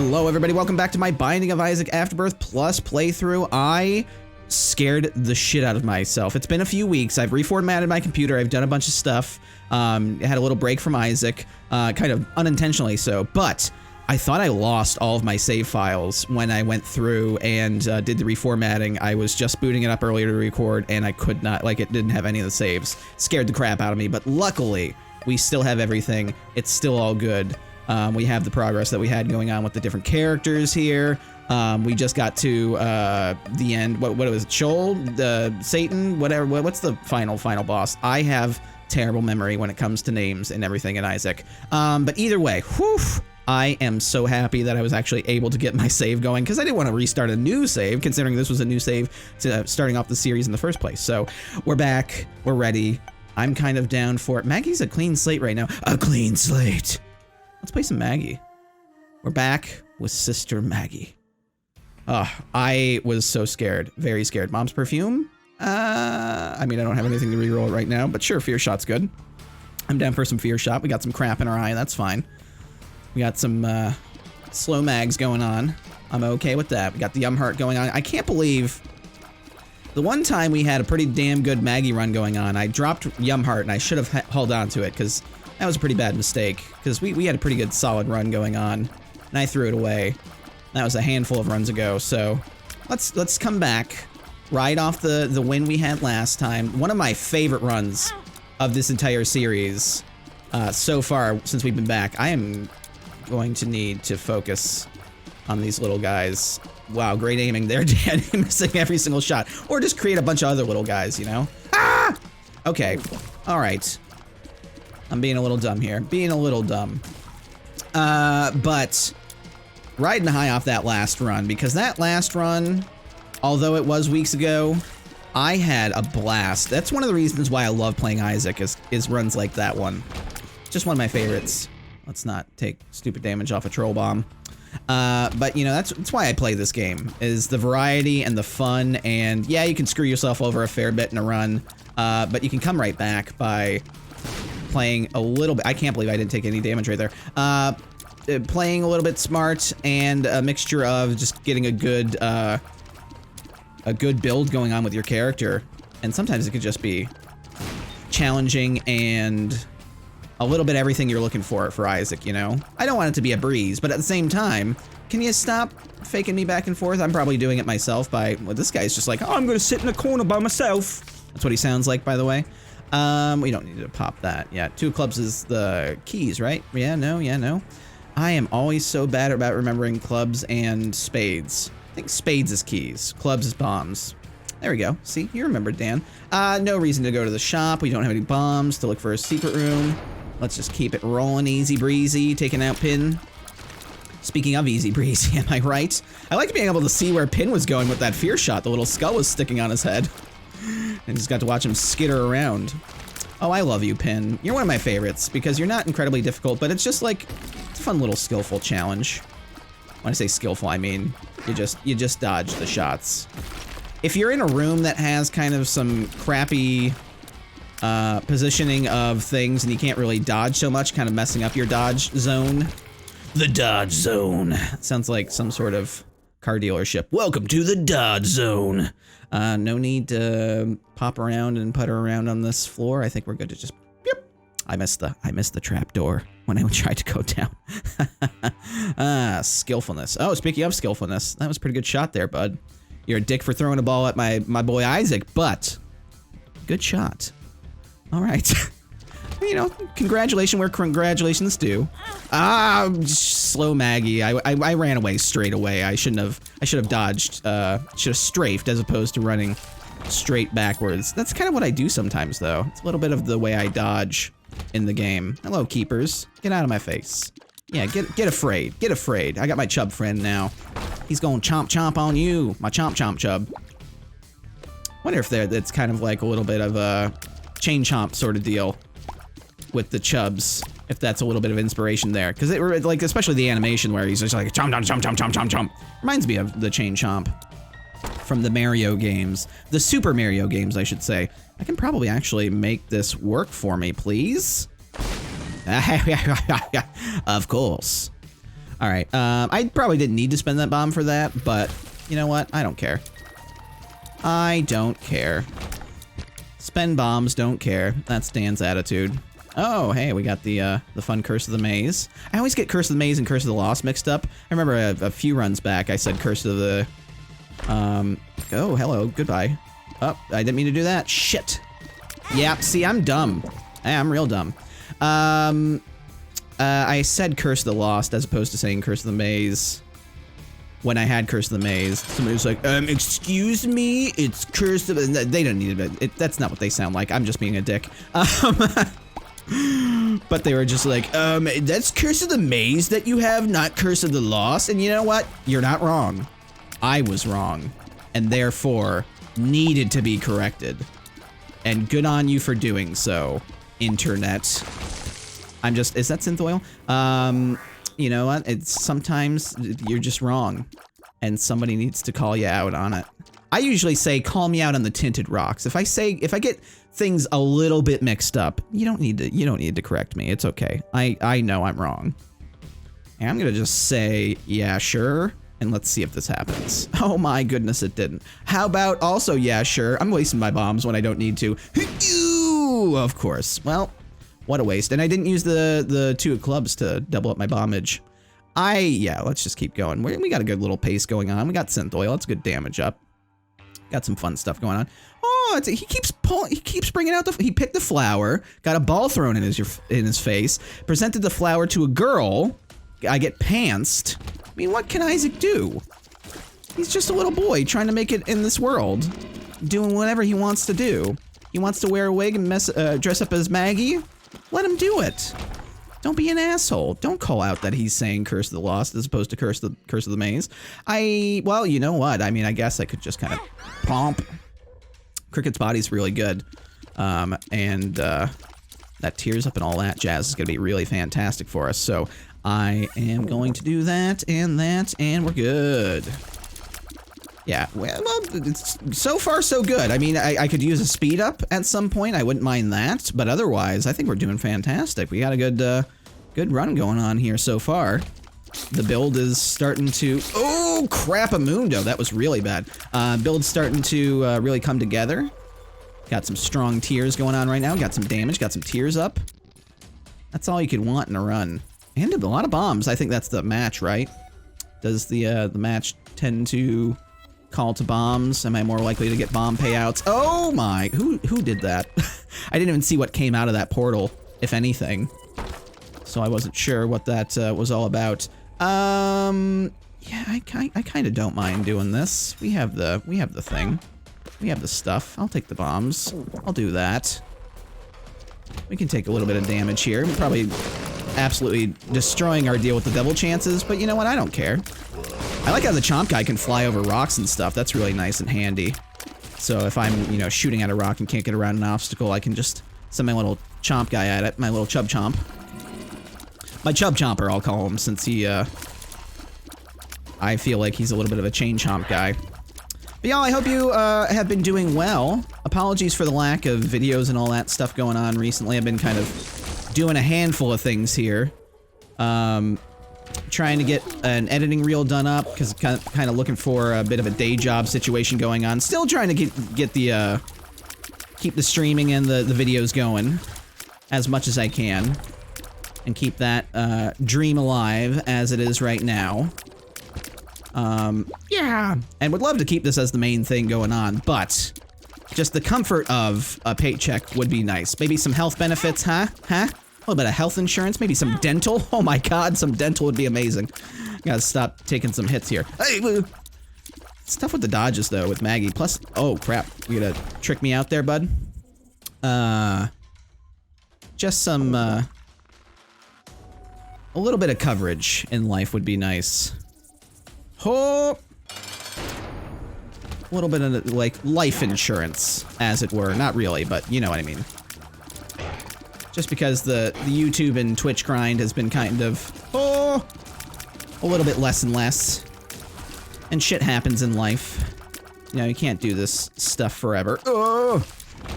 Hello everybody, welcome back to my Binding of Isaac Afterbirth Plus playthrough. I scared the shit out of myself. It's been a few weeks. I've reformatted my computer. I've done a bunch of stuff. Had a little break from Isaac, kind of unintentionally so, but I thought I lost all of my save files when I went through and did the reformatting. I was just booting it up earlier to record and I could not, like, it didn't have any of the saves. Scared the crap out of me, but luckily we still have everything. It's still all good. We have the progress that we had going on with the different characters here. We just got to the end. What was it? Shoal? Satan? Whatever. What's the final boss? I have terrible memory when it comes to names and everything in Isaac. But either way, whew, I am so happy that I was actually able to get my save going because I didn't want to restart a new save considering this was a new save to starting off the series in the first place. So we're back. We're ready. I'm kind of down for it. Maggie's a clean slate right now. A clean slate. Let's play some Maggie. We're back with Sister Maggie. Oh, I was so scared. Very scared. Mom's perfume? I mean, I don't have anything to reroll right now, but sure, fear shot's good. I'm down for some fear shot. We got some crap in our eye. That's fine. We got some slow mags going on. I'm okay with that. We got the heart going on. I can't believe the one time we had a pretty damn good Maggie run going on, I dropped heart and I should have held on to it because that was a pretty bad mistake because we had a pretty good solid run going on and I threw it away. That was a handful of runs ago, so let's come back, ride off the win we had last time. One of my favorite runs of this entire series so far since we've been back. I am going to need to focus on these little guys. Wow, great aiming there, Dan. Missing every single shot. Or just create a bunch of other little guys, you know? Ah! Okay, all right. I'm being a little dumb here. Being a little dumb. But riding high off that last run, because that last run, although it was weeks ago, I had a blast. That's one of the reasons why I love playing Isaac is runs like that one. Just one of my favorites. Let's not take stupid damage off a troll bomb. But you know, that's why I play this game, is the variety and the fun, and yeah, you can screw yourself over a fair bit in a run, but you can come right back by playing a little bit. I can't believe I didn't take any damage right there. Playing a little bit smart and a mixture of just getting a good build going on with your character. And sometimes it could just be challenging and a little bit everything you're looking for Isaac, you know? I don't want it to be a breeze, but at the same time, can you stop faking me back and forth? I'm probably doing it myself by, well, this guy's just like, oh, I'm gonna sit in a corner by myself. That's what he sounds like, by the way. We don't need to pop that. Yeah, 2 of clubs is the keys, right? Yeah, no. I am always so bad about remembering clubs and spades. I think spades is keys, clubs is bombs. There we go. See, you remembered, Dan. No reason to go to the shop. We don't have any bombs to look for a secret room. Let's just keep it rolling easy breezy, taking out Pin. Speaking of easy breezy, am I right? I like being able to see where Pin was going with that fear shot. The little skull was sticking on his head. And just got to watch him skitter around. Oh, I love you, Pin. You're one of my favorites because you're not incredibly difficult, but it's just like, it's a fun little skillful challenge. When I say skillful, I mean you just dodge the shots. If you're in a room that has kind of some crappy positioning of things and you can't really dodge so much, kind of messing up your dodge zone. The dodge zone. Sounds like some sort of car dealership. Welcome to the dodge zone. No need to pop around and putter around on this floor. I think we're good to just, yep. I missed the trap door when I tried to go down. Skillfulness. Oh, speaking of skillfulness, that was a pretty good shot there, bud. You're a dick for throwing a ball at my boy Isaac, but good shot. All right. You know, congratulations where congratulations due. Slow Maggie. I ran away straight away. I should have dodged, should have strafed as opposed to running straight backwards. That's kind of what I do sometimes though. It's a little bit of the way I dodge in the game. Hello, keepers. Get out of my face. Yeah, get afraid. Get afraid. I got my chub friend now. He's going chomp chomp on you. My chomp chomp chub. Wonder if that's kind of like a little bit of a chain chomp sort of deal with the chubs, if that's a little bit of inspiration there, because it like, especially the animation where he's just like chomp chomp chomp chomp chomp chomp chomp, reminds me of the chain chomp from the Mario games, the Super Mario games, I should say. I can probably actually make this work for me, please. Of course. All right. I probably didn't need to spend that bomb for that, but you know what? I don't care. I don't care. Spend bombs, don't care. That's Dan's attitude. Oh, hey, we got the fun Curse of the Maze. I always get Curse of the Maze and Curse of the Lost mixed up. I remember a few runs back I said Curse of the... oh, hello, goodbye. Oh, I didn't mean to do that. Shit. Yeah, see, I'm dumb. I'm real dumb. I said Curse of the Lost as opposed to saying Curse of the Maze. When I had Curse of the Maze, somebody was like, excuse me, it's Curse of the... They don't need it. That's not what they sound like. I'm just being a dick. But they were just like, that's Curse of the Maze that you have, not Curse of the Lost. And you know what? You're not wrong. I was wrong. And therefore, needed to be corrected. And good on you for doing so, internet. I'm just... Is that synth oil? You know what? It's sometimes you're just wrong, and somebody needs to call you out on it. I usually say, call me out on the tinted rocks. If I get things a little bit mixed up, you don't need to correct me. It's okay. I know I'm wrong. And I'm gonna just say, yeah, sure, and let's see if this happens. Oh my goodness, it didn't. How about also, yeah, sure. I'm wasting my bombs when I don't need to. Of course. Well. What a waste. And I didn't use the 2 of clubs to double up my bombage. Yeah, let's just keep going. We got a good little pace going on. We got synth oil. That's good damage up. Got some fun stuff going on. Oh, he keeps bringing out he picked the flower, got a ball thrown in his face, presented the flower to a girl. I get pantsed. I mean, what can Isaac do? He's just a little boy trying to make it in this world, doing whatever he wants to do. He wants to wear a wig and dress up as Maggie. Let him do it. Don't be an asshole. Don't call out that he's saying Curse of the Lost as opposed to Curse of the Maze. Well, you know what? I mean, I guess I could just kind of pomp. Cricket's body's really good. And that tears up and all that jazz is going to be really fantastic for us. So I am going to do that, and we're good. Yeah, well, it's so far so good. I mean, I could use a speed up at some point. I wouldn't mind that, but otherwise, I think we're doing fantastic. We got a good run going on here so far. The build is starting to... Oh, crap-a-mundo. That was really bad. Build's starting to really come together. Got some strong tiers going on right now. Got some damage, got some tiers up. That's all you could want in a run. And a lot of bombs. I think that's the match, right? Does the match tend to... call to bombs? Am I more likely to get bomb payouts? Oh my, who did that? I didn't even see what came out of that portal, if anything. So I wasn't sure what that was all about. Yeah, I kind of don't mind doing this. We have the thing. We have the stuff. I'll take the bombs. I'll do that. We can take a little bit of damage here. We're probably absolutely destroying our deal with the double chances, but you know what? I don't care. I like how the chomp guy can fly over rocks and stuff. That's really nice and handy. So if I'm, you know, shooting at a rock and can't get around an obstacle, I can just send my little chomp guy at it. My little chub chomp. My chub chomper, I'll call him, since he, I feel like he's a little bit of a chain chomp guy. But y'all, I hope you, have been doing well. Apologies for the lack of videos and all that stuff going on recently. I've been kind of doing a handful of things here. Trying to get an editing reel done up, because kind of looking for a bit of a day job situation going on. Still trying to get the, keep the streaming and the videos going as much as I can. And keep that, dream alive as it is right now. Yeah. And would love to keep this as the main thing going on, but just the comfort of a paycheck would be nice. Maybe some health benefits, huh? A little bit of health insurance, maybe some dental. Oh my god, some dental would be amazing. Gotta stop taking some hits here. Hey, it's tough with the dodges though, with Maggie. Plus, oh crap, you gonna trick me out there, bud? Just some, a little bit of coverage in life would be nice. Oh! A little bit of, like, life insurance, as it were. Not really, but you know what I mean. Just because the YouTube and Twitch grind has been kind of, a little bit less and less. And shit happens in life. You know, you can't do this stuff forever. Oh!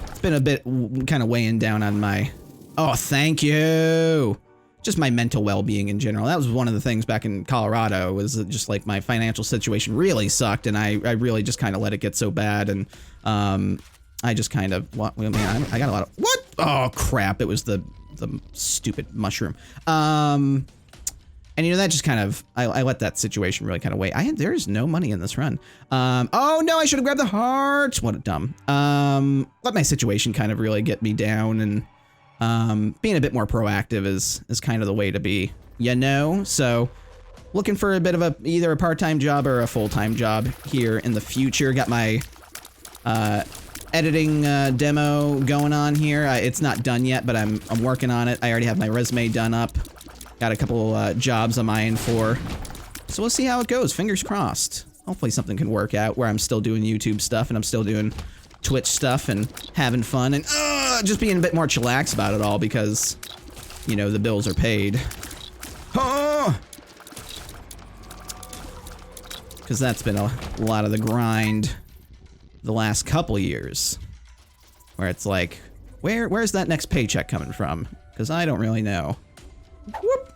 It's been a bit kind of weighing down on my... Oh, thank you! just my mental well-being in general. That was one of the things back in Colorado, was just like my financial situation really sucked, and I really just kind of let it get so bad, and I just kind of, well, man, I got a lot of, what? Oh crap, it was the stupid mushroom. And you know, that just kind of, I let that situation really kind of weigh. There's no money in this run. Oh no, I should have grabbed the heart. What a dumb. Let my situation kind of really get me down, and being a bit more proactive is kind of the way to be, you know? So looking for a bit of either a part-time job or a full-time job here in the future. Got my editing demo going on here. It's not done yet, but I'm working on it. I already have my resume done up. Got a couple jobs I'm eyeing for. So we'll see how it goes. Fingers crossed. Hopefully something can work out where I'm still doing YouTube stuff and I'm still doing Twitch stuff and having fun and just being a bit more chillax about it all, because, you know, the bills are paid. Because that's been a lot of the grind the last couple years, where it's like, where's that next paycheck coming from? Because I don't really know. Whoop.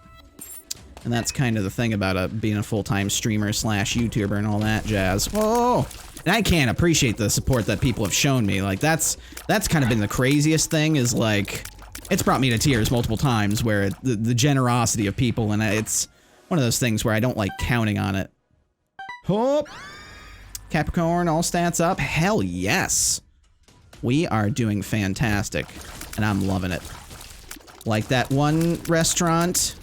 And that's kind of the thing about being a full-time streamer slash YouTuber and all that jazz. Whoa! And I can't appreciate the support that people have shown me. Like, that's kind of been the craziest thing, is like, it's brought me to tears multiple times, where the generosity of people, and it's one of those things where I don't like counting on it. Oh! Capricorn, all stats up. Hell yes! We are doing fantastic, and I'm loving it. Like that one restaurant.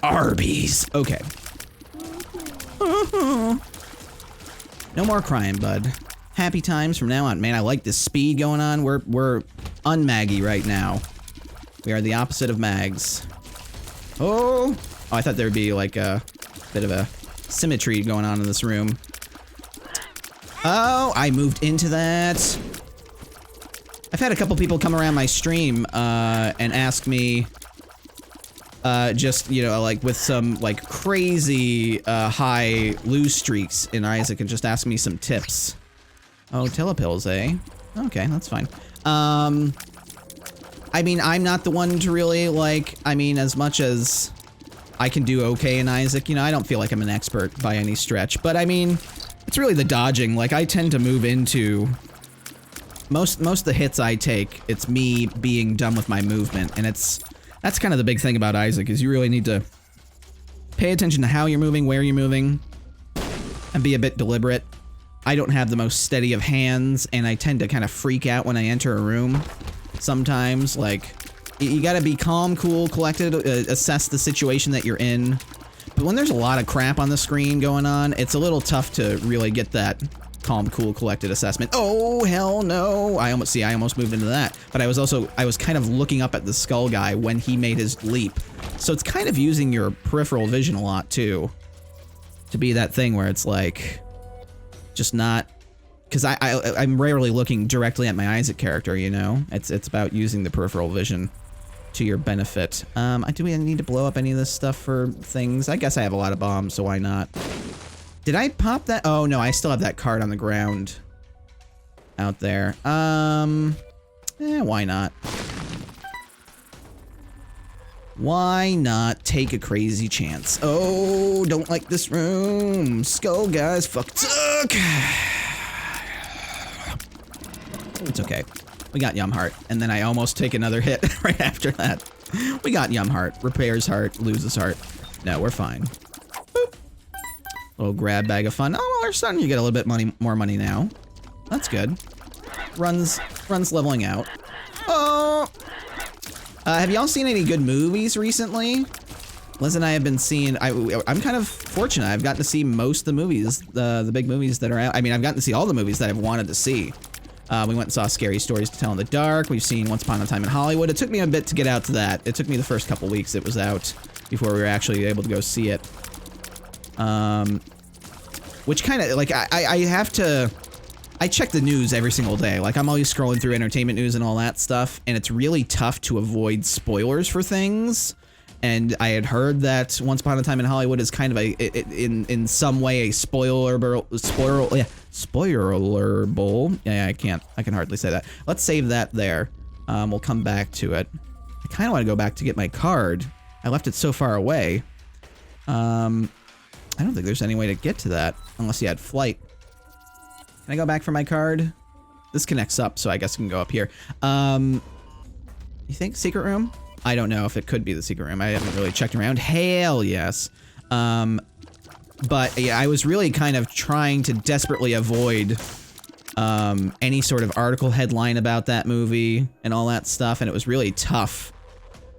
Arby's. Okay. No more crying, bud. Happy times from now on. Man, I like this speed going on. We're un-Maggie right now. We are the opposite of Mags. Oh! Oh, I thought there would be like a bit of a symmetry going on in this room. Oh, I moved into that. I've had a couple people come around my stream and ask me just, you know, like with some like crazy high lose streaks in Isaac, and just ask me some tips. Oh, telepills, eh? Okay, that's fine. I mean, I'm not the one to really like, I mean, as much as I can do okay in Isaac, you know, I don't feel like I'm an expert by any stretch, but I mean, it's really the dodging. Like, I tend to move into most of the hits I take, it's me being done with my movement, and that's kind of the big thing about Isaac, is you really need to pay attention to how you're moving, where you're moving, and be a bit deliberate. I don't have the most steady of hands, and I tend to kind of freak out when I enter a room sometimes. Like, you gotta be calm, cool, collected, assess the situation that you're in. But when there's a lot of crap on the screen going on, it's a little tough to really get that calm, cool, collected assessment. Oh, hell no. I almost moved into that. But I was kind of looking up at the skull guy when he made his leap. So it's kind of using your peripheral vision a lot, too. To be that thing where it's like, just not, because I'm rarely looking directly at my Isaac character, you know? It's about using the peripheral vision to your benefit. Do we need to blow up any of this stuff for things? I guess I have a lot of bombs, so why not? Did I pop that? Oh, no, I still have that card on the ground out there. Why not? Why not take a crazy chance? Oh, don't like this room. Skull guys fuck suck. It's okay. We got Yum Heart, and then I almost take another hit right after that. We got Yum Heart. Repairs heart, loses heart. No, we're fine. Boop. Little grab bag of fun. Oh, well, we're starting to get a little bit more money now. That's good. Runs leveling out. Oh! Have y'all seen any good movies recently? Liz and I have been seeing, I'm kind of fortunate. I've gotten to see most of the movies, the big movies that are out. I mean, I've gotten to see all the movies that I've wanted to see. We went and saw Scary Stories to Tell in the Dark. We've seen Once Upon a Time in Hollywood. It took me a bit to get out to that. It took me the first couple weeks it was out before we were actually able to go see it. Which kind of, like, I have to, I check the news every single day. Like, I'm always scrolling through entertainment news and all that stuff, and it's really tough to avoid spoilers for things. And I had heard that Once Upon a Time in Hollywood is kind of in some way a spoilerable. Yeah, I can hardly say that. Let's save that there. We'll come back to it. I kind of want to go back to get my card. I left it so far away. I don't think there's any way to get to that unless you had flight. Can I go back for my card? This connects up, so I guess I can go up here. You think secret room? I don't know if it could be the secret room. I haven't really checked around. Hell yes. But yeah, I was really kind of trying to desperately avoid any sort of article headline about that movie and all that stuff, and it was really tough.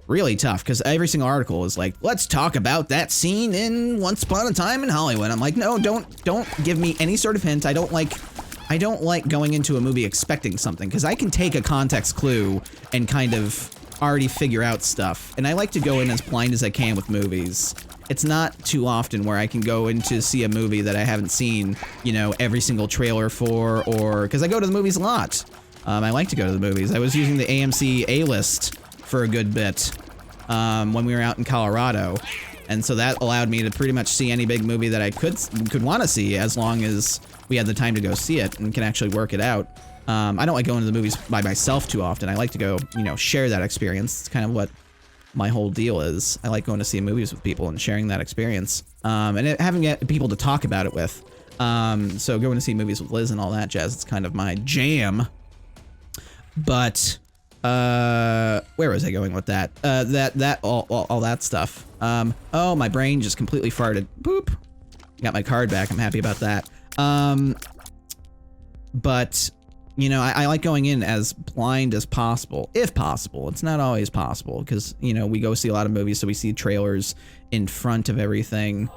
Really tough, because every single article is like, let's talk about that scene in Once Upon a Time in Hollywood. I'm like, no, don't give me any sort of hint. I don't like going into a movie expecting something, because I can take a context clue and kind of already figure out stuff. And I like to go in as blind as I can with movies. It's not too often where I can go in to see a movie that I haven't seen, you know, every single trailer for, or, because I go to the movies a lot. I like to go to the movies. I was using the AMC A-list for a good bit when we were out in Colorado, and so that allowed me to pretty much see any big movie that I could want to see, as long as we had the time to go see it and can actually work it out. I don't like going to the movies by myself too often. I like to go, you know, share that experience. It's kind of what my whole deal is. I like going to see movies with people and sharing that experience, and having people to talk about it with. So going to see movies with Liz and all that jazz, it's kind of my jam. But where was I going with that? All that stuff. Oh, my brain just completely farted. Boop. Got my card back. I'm happy about that. But you know, I like going in as blind as possible, if possible. It's not always possible, because, you know, we go see a lot of movies, so we see trailers in front of everything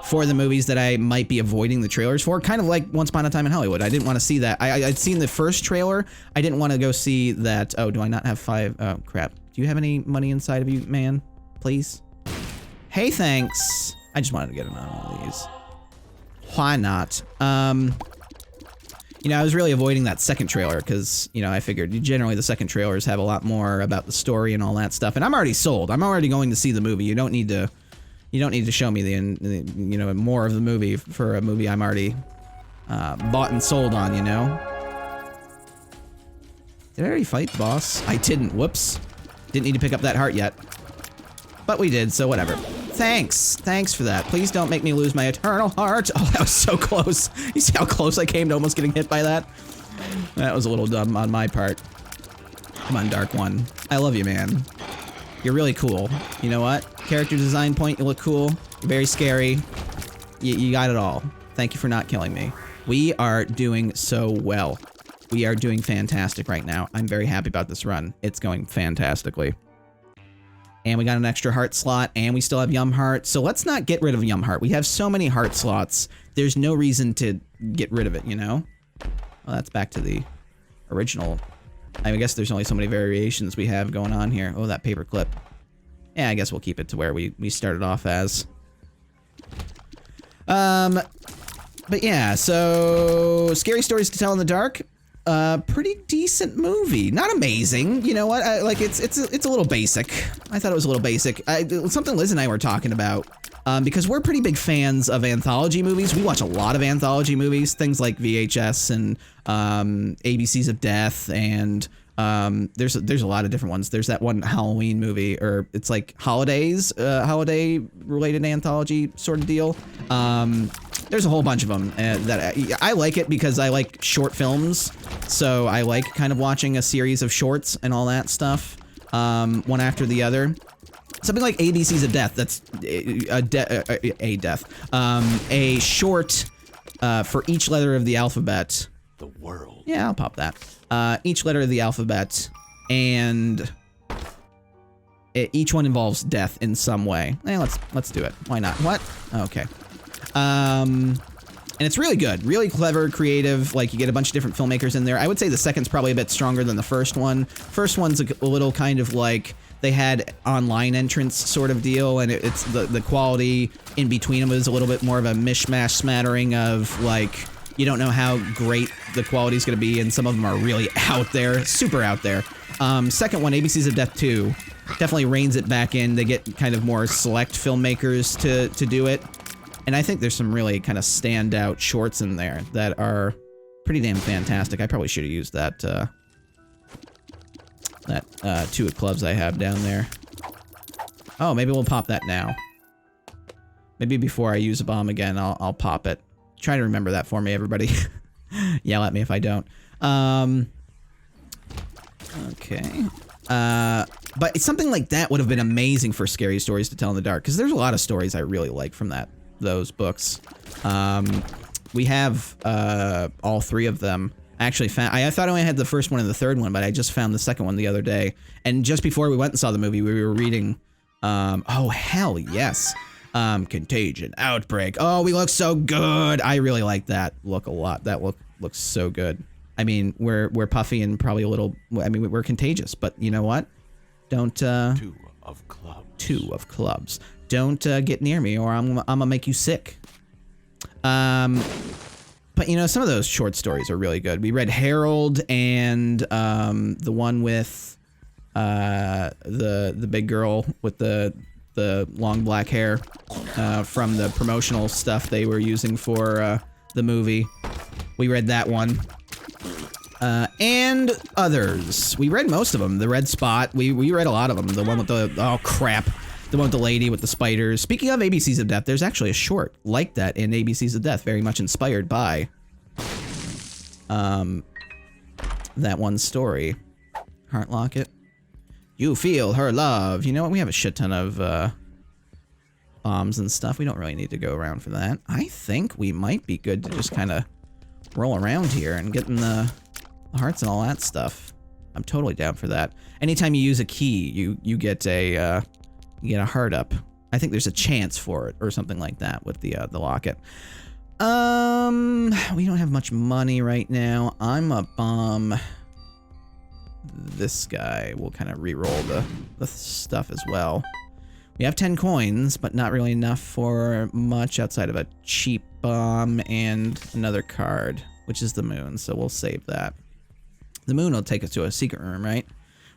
for the movies that I might be avoiding the trailers for, kind of like Once Upon a Time in Hollywood. I didn't want to see that. I'd seen the first trailer. I didn't want to go see that. Oh, do I not have 5? Oh, crap. Do you have any money inside of you, man? Please? Hey, thanks. I just wanted to get another one of these. Why not? You know, I was really avoiding that second trailer because, you know, I figured generally the second trailers have a lot more about the story and all that stuff. And I'm already sold. I'm already going to see the movie. You don't need to show me the you know, more of the movie for a movie I'm already bought and sold on, you know? Did I already fight the boss? I didn't. Whoops. Didn't need to pick up that heart yet. But we did, so whatever. Thanks. Thanks for that. Please don't make me lose my eternal heart. Oh, that was so close. You see how close I came to almost getting hit by that? That was a little dumb on my part. Come on, Dark One. I love you, man. You're really cool. You know what? Character design point, you look cool. You're very scary. You got it all. Thank you for not killing me. We are doing so well. We are doing fantastic right now. I'm very happy about this run. It's going fantastically. And we got an extra heart slot, and we still have Yum Heart. So let's not get rid of Yum Heart. We have so many heart slots. There's no reason to get rid of it, you know? Well, that's back to the original. I guess there's only so many variations we have going on here. Oh, that paper clip. Yeah, I guess we'll keep it to where we started off as. But yeah, so Scary Stories to Tell in the Dark. Pretty decent movie. Not amazing. You know what? It's a little basic. I thought it was a little basic. Something Liz and I were talking about, because we're pretty big fans of anthology movies. We watch a lot of anthology movies, things like VHS and ABCs of Death, and there's a lot of different ones. There's that one Halloween movie, or it's like holiday related anthology sort of deal. There's a whole bunch of them that I like it because I like short films. So I like kind of watching a series of shorts and all that stuff, one after the other. Something like ABCs of Death. That's a short for each letter of the alphabet. The world. Yeah, I'll pop that. Each letter of the alphabet, and each one involves death in some way. Let's do it. Why not? What? Okay. And it's really good, really clever, creative. Like, you get a bunch of different filmmakers in there. I would say the second's probably a bit stronger than the first one. First one's a little kind of like they had online entrance sort of deal, and it's the quality in between them is a little bit more of a mishmash smattering of like, you don't know how great the quality is going to be, and some of them are really out there, super out there. Second one, ABCs of Death 2, definitely reins it back in. They get kind of more select filmmakers to do it. And I think there's some really kind of standout shorts in there that are pretty damn fantastic. I probably should have used that That 2 of clubs I have down there. Oh, maybe we'll pop that now. Maybe before I use a bomb again, I'll pop it. Try to remember that for me, everybody. Yell at me if I don't. Okay. But it's something like that would have been amazing for scary stories to tell in the dark, because there's a lot of stories I really like from those books. We have all 3 of them. I actually found, I thought I only had the first one and the third one, but I just found the second one the other day. And just before we went and saw the movie, we were reading, oh hell yes. Contagion, Outbreak. Oh, we look so good. I really like that look a lot. That looks so good. I mean, we're puffy and probably a little, I mean, we're contagious, but you know what? Don't, 2 of clubs. 2 of clubs. Don't, get near me or I'm gonna make you sick. But you know, some of those short stories are really good. We read Harold and, the one with, the big girl with the long black hair, from the promotional stuff they were using for, the movie. We read that one. And others. We read most of them. The Red Spot. We read a lot of them. The one with the, oh crap. The one with the lady with the spiders. Speaking of ABCs of Death, there's actually a short like that in ABCs of Death, very much inspired by, that one story. Heart Locket. You feel her love. You know what? We have a shit ton of, bombs and stuff. We don't really need to go around for that. I think we might be good to just kind of roll around here and get in the hearts and all that stuff. I'm totally down for that. Anytime you use a key, you get a heart up. I think there's a chance for it or something like that with the locket. We don't have much money right now. I'm a bomb. This guy will kind of re-roll the stuff as well. We have 10 coins, but not really enough for much outside of a cheap bomb and another card, which is the moon, so we'll save that. The moon will take us to a secret room, right?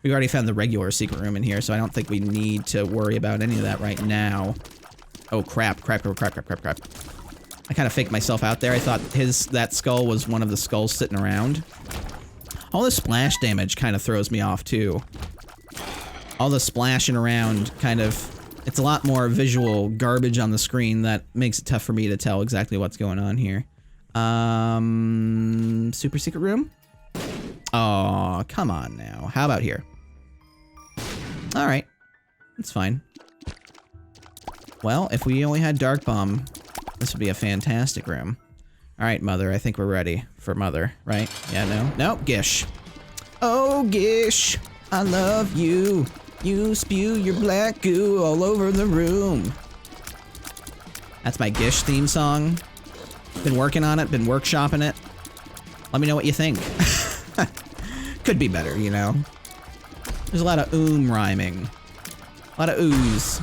We've already found the regular secret room in here, so I don't think we need to worry about any of that right now. Oh, crap. I kind of faked myself out there. I thought that skull was one of the skulls sitting around. All the splash damage kind of throws me off, too. All the splashing around kind of... It's a lot more visual garbage on the screen that makes it tough for me to tell exactly what's going on here. Super secret room? Oh, come on now. How about here? Alright. It's fine. Well, if we only had Dark Bomb, this would be a fantastic room. Alright, Mother, I think we're ready for Mother, right? Yeah, no? No, Gish. Oh, Gish, I love you. You spew your black goo all over the room. That's my Gish theme song. Been working on it, been workshopping it. Let me know what you think. Could be better, you know? There's a lot of rhyming. A lot of oohs.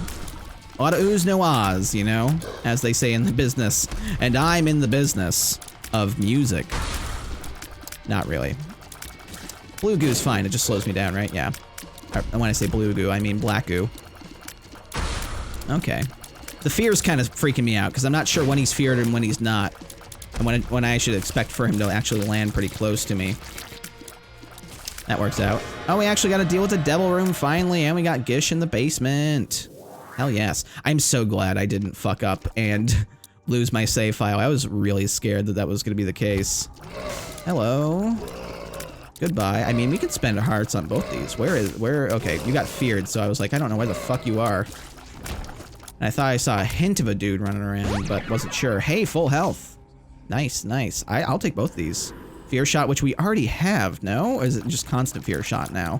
A lot of oohs, no ahs, you know? As they say in the business. And I'm in the business of music. Not really. Blue goo's fine, it just slows me down, right? Yeah. And when I say blue goo, I mean black goo. Okay. The fear's kind of freaking me out, because I'm not sure when he's feared and when he's not. And when I should expect for him to actually land pretty close to me. That works out. Oh, we actually got to deal with the devil room finally, and we got Gish in the basement. Hell yes. I'm so glad I didn't fuck up and lose my save file. I was really scared that that was going to be the case. Hello. Goodbye. I mean, we could spend hearts on both these. Okay, you got feared, so I was like, I don't know where the fuck you are. And I thought I saw a hint of a dude running around, but wasn't sure. Hey, full health. Nice, nice. I'll take both these. Fear shot, which we already have, no? Or is it just constant fear shot now?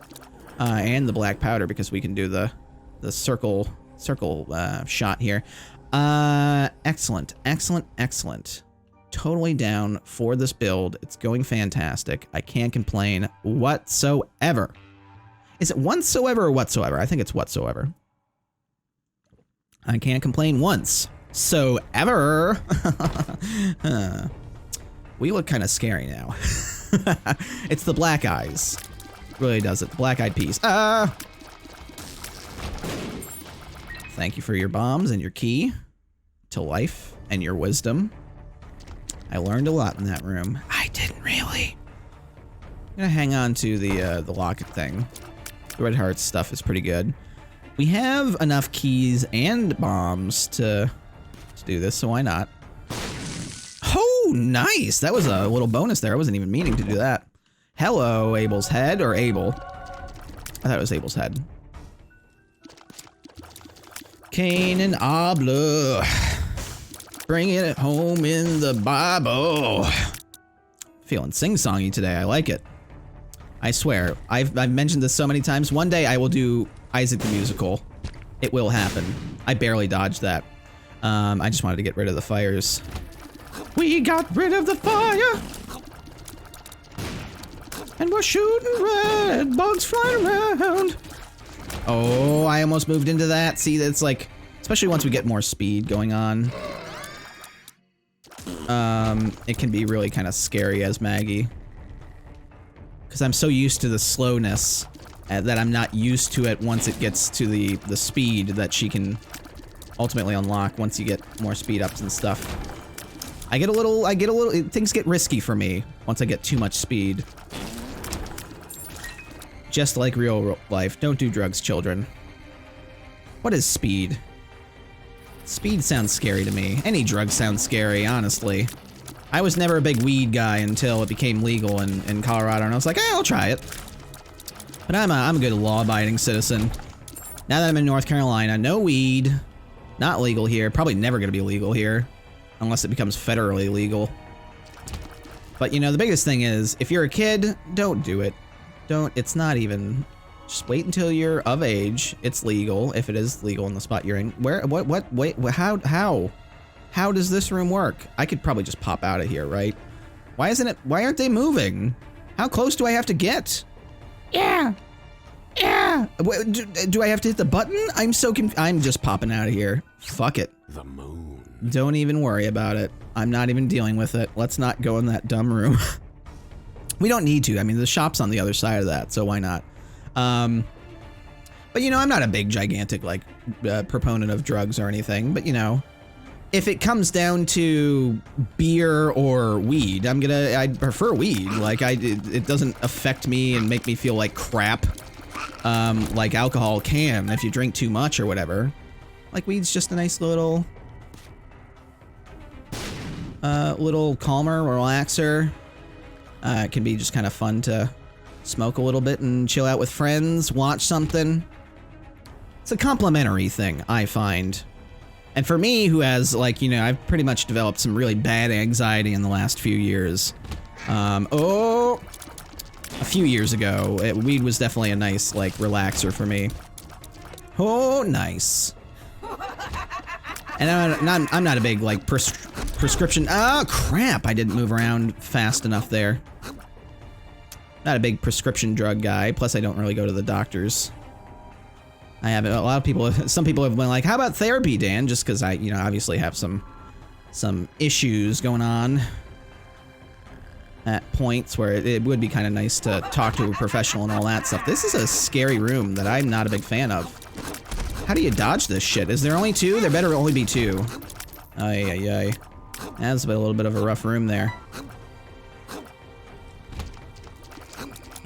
And the black powder, because we can do the circle shot here. Excellent, excellent, excellent. Totally down for this build. It's going fantastic. I can't complain whatsoever. Is it whatsoever or whatsoever? I think it's whatsoever. I can't complain once. So ever. We look kind of scary now. It's the black eyes. Really does it. The black-eyed peas. Thank you for your bombs and your key to life and your wisdom. I learned a lot in that room. I didn't really. I'm gonna hang on to the locket thing. The Red Heart stuff is pretty good. We have enough keys and bombs to do this, so why not? Oh, nice! That was a little bonus there. I wasn't even meaning to do that. Hello, Abel's head, or Abel. I thought it was Abel's head. Cain and Abel. Bring it home in the Bible. Feeling sing-songy today. I like it. I swear. I've mentioned this so many times. One day I will do Isaac the Musical. It will happen. I barely dodged that. I just wanted to get rid of the fires. We got rid of the fire. And we're shooting red bugs flying around. Oh, I almost moved into that. See, that's like, especially once we get more speed going on. It can be really kind of scary as Maggie. Because I'm so used to the slowness that I'm not used to it once it gets to the speed that she can ultimately unlock once you get more speed ups and stuff. Things get risky for me once I get too much speed. Just like real life. Don't do drugs, children. What is speed? Speed sounds scary to me. Any drug sounds scary, honestly. I was never a big weed guy until it became legal in Colorado, and I was like, I'll try it. But I'm a good law-abiding citizen. Now that I'm in North Carolina, no weed. Not legal here. Probably never gonna be legal here. Unless it becomes federally legal. But you know, the biggest thing is, if you're a kid, don't do it. It's not even, just wait until you're of age. It's legal, if it is legal in the spot you're in. Wait, how does this room work? I could probably just pop out of here, right? Why aren't they moving? How close do I have to get? Yeah. Do I have to hit the button? I'm just popping out of here. Fuck it. The moon. Don't even worry about it. I'm not even dealing with it. Let's not go in that dumb room. We don't need to. I mean, the shop's on the other side of that, so why not? But you know, I'm not a big, gigantic, like, proponent of drugs or anything, but you know, if it comes down to beer or weed, I'd prefer weed. Like, it doesn't affect me and make me feel like crap, like alcohol can if you drink too much or whatever. Like, weed's just a nice little calmer, relaxer. It can be just kind of fun to smoke a little bit and chill out with friends, watch something. It's a complimentary thing, I find. And for me, who has, like, you know, I've pretty much developed some really bad anxiety in the last few years. A few years ago, weed was definitely a nice, like, relaxer for me. Oh, nice. And I'm not a big, like, prescription. Oh, crap. I didn't move around fast enough there. Not a big prescription drug guy. Plus, I don't really go to the doctors. I have a lot of people. Some people have been like, "How about therapy, Dan?" Just because I, you know, obviously have some issues going on at points where it would be kind of nice to talk to a professional and all that stuff. This is a scary room that I'm not a big fan of. How do you dodge this shit? Is there only two? There better only be two. Ay. That's a little bit of a rough room there.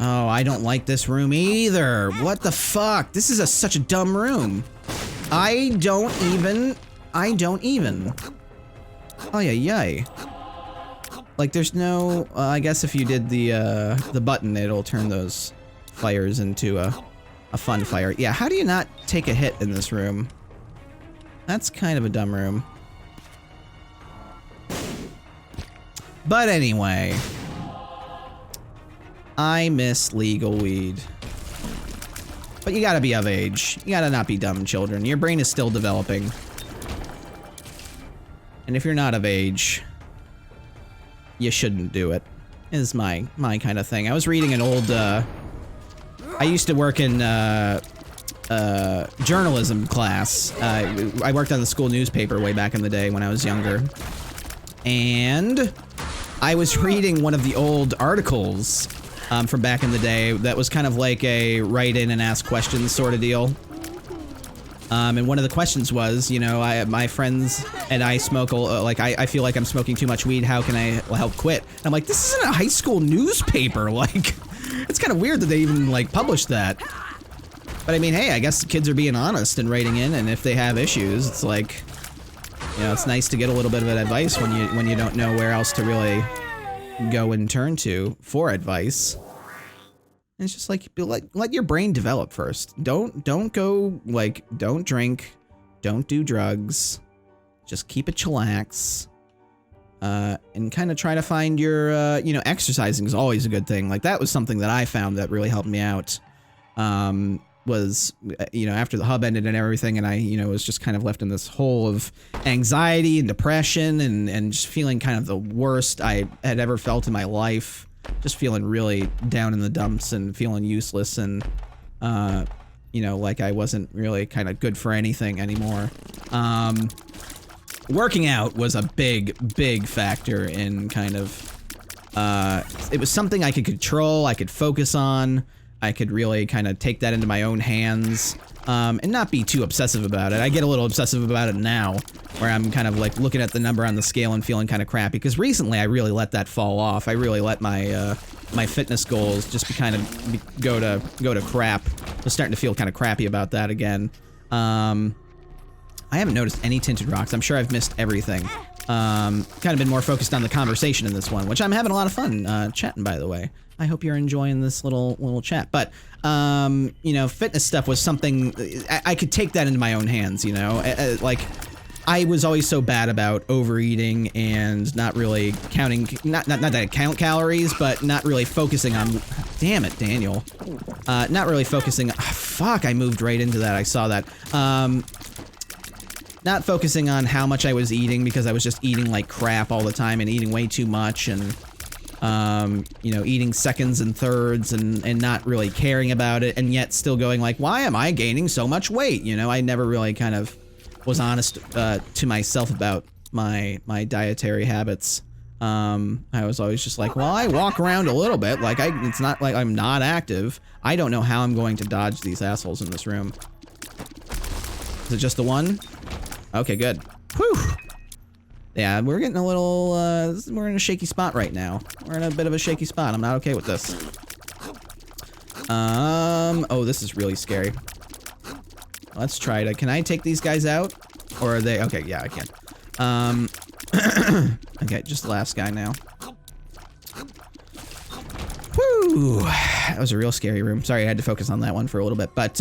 Oh, I don't like this room either. What the fuck? This is such a dumb room. I don't even. Ay. Like, there's no. I guess if you did the button, it'll turn those fires into a fun fire. Yeah. How do you not take a hit in this room? That's kind of a dumb room. But anyway. I miss legal weed. But you gotta be of age. You gotta not be dumb, children. Your brain is still developing. And if you're not of age, you shouldn't do it. Is my kind of thing. I was reading an old, I used to work in, journalism class. I worked on the school newspaper way back in the day when I was younger. And I was reading one of the old articles from back in the day that was kind of like a write in and ask questions sort of deal. And one of the questions was, you know, my friends and I smoke, like, I feel like I'm smoking too much weed. How can I help quit? And I'm like, this isn't a high school newspaper. Like, it's kind of weird that they even, like, published that. But I mean, hey, I guess the kids are being honest and writing in, and if they have issues, it's like, you know, it's nice to get a little bit of advice when you don't know where else to really go and turn to for advice. And it's just like, let your brain develop first. Don't go, like, don't drink, don't do drugs, just keep it chillax. And kind of try to find your, you know, exercising is always a good thing. Like, that was something that I found that really helped me out. Was, you know, after the hub ended and everything, and I, you know, was just kind of left in this hole of anxiety and depression and just feeling kind of the worst I had ever felt in my life. Just feeling really down in the dumps and feeling useless and, you know, like I wasn't really kind of good for anything anymore. Working out was a big factor in kind of, it was something I could control, I could focus on, I could really kind of take that into my own hands, and not be too obsessive about it. I get a little obsessive about it now, where I'm kind of like looking at the number on the scale and feeling kind of crappy, because recently I really let that fall off. I really let my, my fitness goals just go to crap. I was starting to feel kind of crappy about that again. I haven't noticed any tinted rocks. I'm sure I've missed everything. Kind of been more focused on the conversation in this one, which I'm having a lot of fun chatting, by the way. I hope you're enjoying this little chat. But, you know, fitness stuff was something, I could take that into my own hands, you know? Like, I was always so bad about overeating and not really counting, not that I count calories, but not really focusing on, damn it, Daniel. Not really focusing, fuck, I moved right into that, I saw that. Not focusing on how much I was eating, because I was just eating like crap all the time and eating way too much, and, you know, eating seconds and thirds and not really caring about it, and yet still going like, why am I gaining so much weight? You know, I never really kind of was honest to myself about my dietary habits. I was always just like, well, I walk around a little bit, like it's not like I'm not active. I don't know how I'm going to dodge these assholes in this room. Is it just the one? Okay, good. Whew. Yeah, we're getting a little, we're in a shaky spot right now. We're in a bit of a shaky spot. I'm not okay with this. Oh, this is really scary. Let's try to, can I take these guys out? Or are they, okay, yeah, I can. Okay, just the last guy now. Whew. That was a real scary room. Sorry, I had to focus on that one for a little bit. But,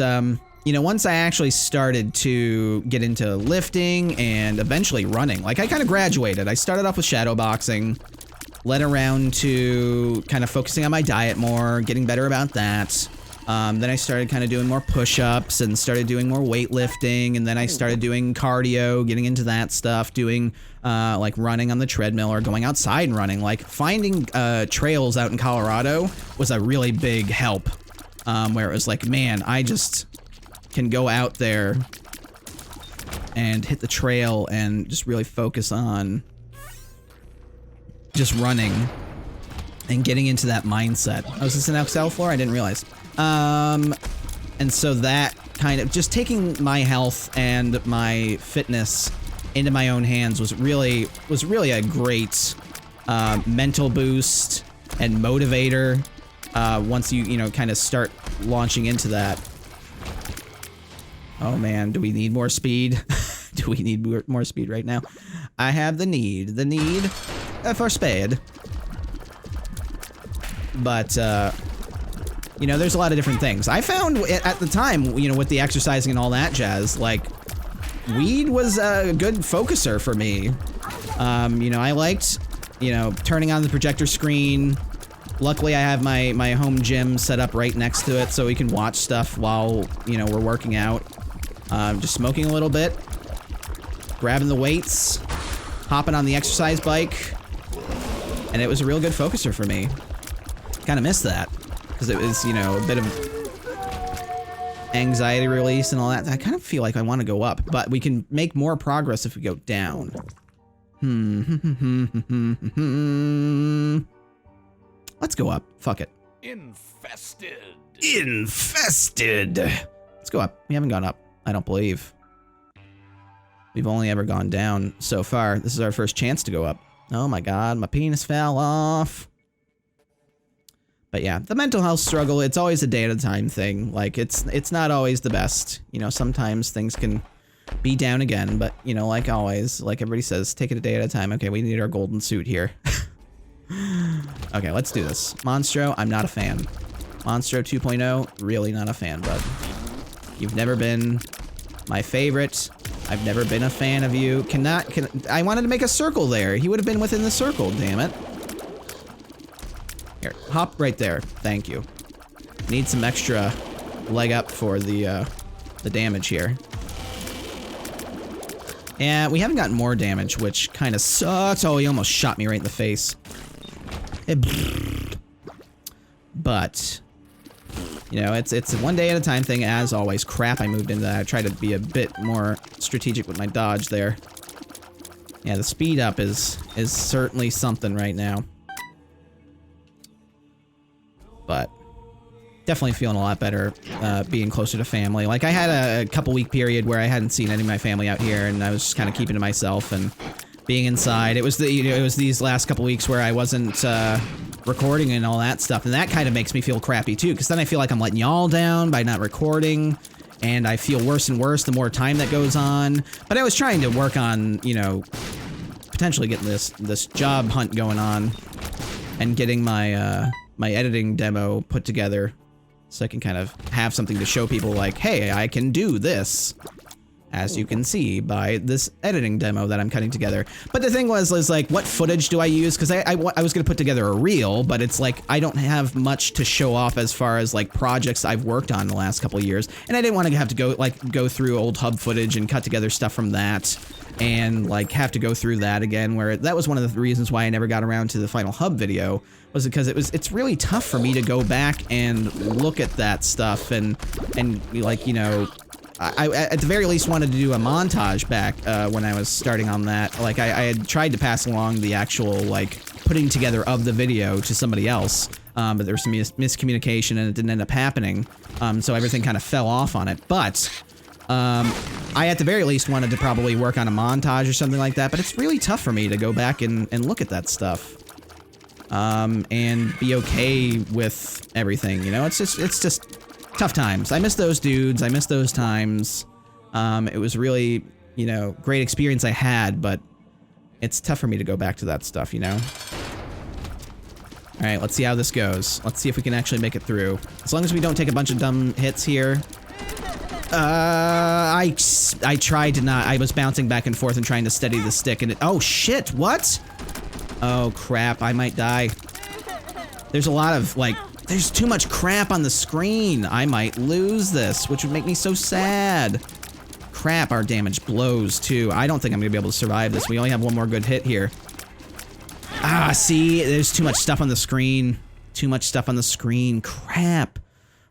you know, once I actually started to get into lifting and eventually running, like I kind of graduated. I started off with shadow boxing, led around to kind of focusing on my diet more, getting better about that. Then I started kind of doing more push-ups and started doing more weightlifting, and then I started doing cardio, getting into that stuff, doing like running on the treadmill or going outside and running. Like finding trails out in Colorado was a really big help, where it was like, man, I just can go out there and hit the trail and just really focus on just running and getting into that mindset. Oh, is this an Excel floor? I didn't realize. And so that kind of just taking my health and my fitness into my own hands was really a great mental boost and motivator once you know, kind of start launching into that. Oh man, do we need more speed? Do we need more speed right now? I have the need for speed. But, you know, there's a lot of different things. I found at the time, you know, with the exercising and all that jazz, like, weed was a good focuser for me. You know, I liked, you know, turning on the projector screen. Luckily, I have my home gym set up right next to it so we can watch stuff while, you know, we're working out. Just smoking a little bit, grabbing the weights, hopping on the exercise bike, and it was a real good focuser for me. Kind of missed that, because it was, you know, a bit of anxiety release and all that. I kind of feel like I want to go up, but we can make more progress if we go down. Let's go up. Fuck it. Infested. Infested. Let's go up. We haven't gone up, I don't believe. We've only ever gone down so far. This is our first chance to go up. Oh my god, my penis fell off. But yeah, the mental health struggle, it's always a day at a time thing. Like, it's not always the best. You know, sometimes things can be down again, but, you know, like always, like everybody says, take it a day at a time. Okay, we need our golden suit here. Okay, let's do this. Monstro, I'm not a fan. Monstro 2.0, really not a fan, bud. You've never been my favorite. I've never been a fan of you. I wanted to make a circle there. He would have been within the circle, damn it. Here, hop right there. Thank you. Need some extra leg up for the damage here. Yeah, we haven't gotten more damage, which kind of sucks. Oh, he almost shot me right in the face. But, you know, it's a one day at a time thing, as always. Crap, I moved into that. I tried to be a bit more strategic with my dodge there. Yeah, the speed up is certainly something right now. But definitely feeling a lot better being closer to family. Like, I had a couple week period where I hadn't seen any of my family out here, and I was just kind of keeping to myself and being inside. It was these last couple weeks where I wasn't recording and all that stuff, and that kind of makes me feel crappy too, because then I feel like I'm letting y'all down by not recording, and I feel worse and worse the more time that goes on. But I was trying to work on, you know, potentially getting this job hunt going on and getting my my editing demo put together so I can kind of have something to show people, like, hey, I can do this, as you can see by this editing demo that I'm cutting together. But the thing was like, what footage do I use? Because I was going to put together a reel, but it's like, I don't have much to show off as far as like projects I've worked on the last couple of years. And I didn't want to have to go through old hub footage and cut together stuff from that, and like have to go through that again, where that was one of the reasons why I never got around to the final hub video, was because it's really tough for me to go back and look at that stuff and like, you know, I at the very least wanted to do a montage back when I was starting on that. Like, I had tried to pass along the actual, like, putting together of the video to somebody else, but there was some miscommunication and it didn't end up happening, so everything kind of fell off on it. But I at the very least wanted to probably work on a montage or something like that, but it's really tough for me to go back and look at that stuff and be okay with everything, you know? It's just tough times. I miss those dudes. I miss those times. It was really, you know, great experience I had, but it's tough for me to go back to that stuff, you know? All right, let's see how this goes. Let's see if we can actually make it through. As long as we don't take a bunch of dumb hits here. I tried to not. I was bouncing back and forth and trying to steady the stick, and oh shit, what? Oh crap, I might die. There's a lot of, like, there's too much crap on the screen. I might lose this, which would make me so sad. Crap, our damage blows too. I don't think I'm gonna be able to survive this. We only have one more good hit here. Ah, see, there's too much stuff on the screen. Too much stuff on the screen. Crap.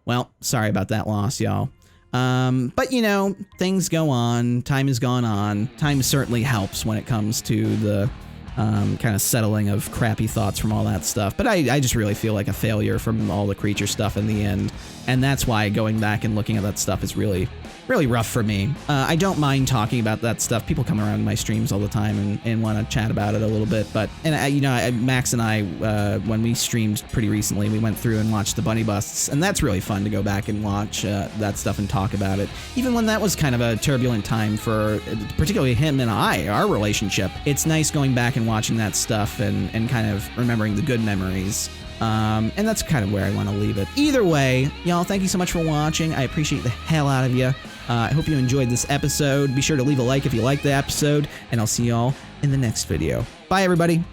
Well, sorry about that loss, y'all. But you know, things go on. Time has gone on. Time certainly helps when it comes to the kind of settling of crappy thoughts from all that stuff. But I just really feel like a failure from all the creature stuff in the end. And that's why going back and looking at that stuff is really rough for me. I don't mind talking about that stuff. People come around my streams all the time and want to chat about it a little bit. But, and you know, Max and I, when we streamed pretty recently, we went through and watched the bunny busts, and that's really fun to go back and watch that stuff and talk about it. Even when that was kind of a turbulent time for particularly him and our relationship. It's nice going back and watching that stuff and kind of remembering the good memories. And that's kind of where I want to leave it. Either way, y'all, thank you so much for watching. I appreciate the hell out of you. I hope you enjoyed this episode. Be sure to leave a like if you liked the episode, and I'll see y'all in the next video. Bye, everybody.